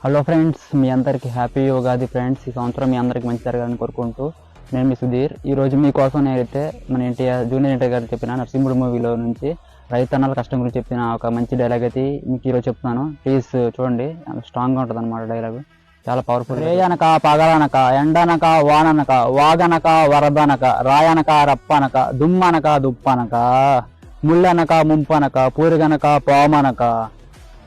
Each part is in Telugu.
హలో ఫ్రెండ్స్, మీ అందరికీ హ్యాపీ ఉగాది ఫ్రెండ్స్. ఈ సంవత్సరం మీ అందరికి మంచి జరగాలని కోరుకుంటూ నేను మీ సుధీర్. ఈరోజు మీకోసం నేనైతే మన జూనియర్ ఎన్టీఆర్ గారు చెప్పిన నరసింహుడు మూవీలో నుంచి రైతన్నల కష్టం గురించి చెప్పిన ఒక మంచి డైలాగ్ అయితే మీకు ఈరోజు చెప్తున్నాను. ప్లీజ్ చూడండి, స్ట్రాంగ్గా ఉంటుంది అనమాట డైలాగ్, చాలా పవర్ఫుల్. రేయనక పగలనక ఎండనక వాననక వాగనక వరదనక రాయనక రప్పనక దుమ్మనక దుప్పనక ముళ్ళనక ముంపనక పూరిగనక పామనక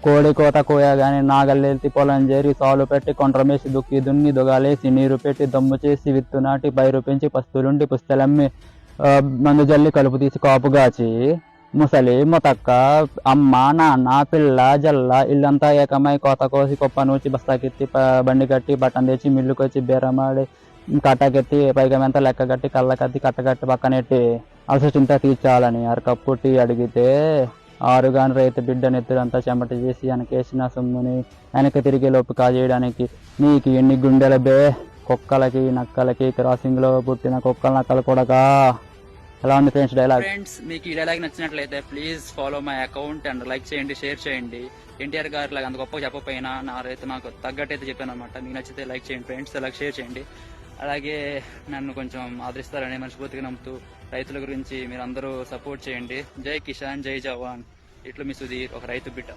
కోడి కోత కోయగానే నాగల్లెత్తి పొలం చేరి సాలు పెట్టి కొండ్రమేసి దుక్కి దున్ని దుగాలేసి నీరు పెట్టి దమ్ము చేసి విత్తు నాటి పైరు పెంచి పస్తులుండి పుస్తలమ్మి మందు జల్లి కలుపు తీసి కాపుగాచి ముసలి ముతక్క అమ్మ నాన్న పిల్ల జల్ల ఇల్లంతా ఏకమై కోత కోసి కొప్ప నూచి బస్తాకెత్తి బండి కట్టి బట్టం తెచ్చి మిల్లుకొచ్చి బేరమాడి కట్టకెత్తి పైగమెంత లెక్క కట్టి కళ్ళ కత్తి కట్టగట్టి పక్కనెట్టి అలసచింత తీర్చాలని అరకప్పు టీ అడిగితే ఆరుగాని రైతు బిడ్డ నెత్తులంతా చెమట చేసి వెనకేసిన సొమ్ముని వెనక తిరిగి లోపు కాజేయడానికి నీకు ఎన్ని గుండెల బే, కుక్కలకి నక్కలకి క్రాసింగ్ లో పుట్టిన కుక్కల నక్కలు కూడగా. ఎలా ఉంది ఫ్రెండ్స్ డైలాగ్? ఫ్రెండ్స్, మీకు ఈ డైలాగ్ నచ్చినట్లయితే please follow my account and like చేయండి, షేర్ చేయండి. ఎన్టీఆర్ గారు లాగా అంత గొప్ప చెప్పకపోయినా నా రైతు నాకు తగ్గట్టయితే చెప్పాను అనమాట. మీకు నచ్చితే లైక్ చేయండి ఫ్రెండ్స్, అలాగే షేర్ చేయండి. అలాగే నన్ను కొంచెం ఆదరిస్తారని మనస్ఫూర్తిగా నమ్ముతూ రైతుల గురించి మీరు అందరూ సపోర్ట్ చేయండి. జై కిసాన్, జై జవాన్. ఇట్లు మీ సుధీర్, ఒక రైతు బిడ్డ.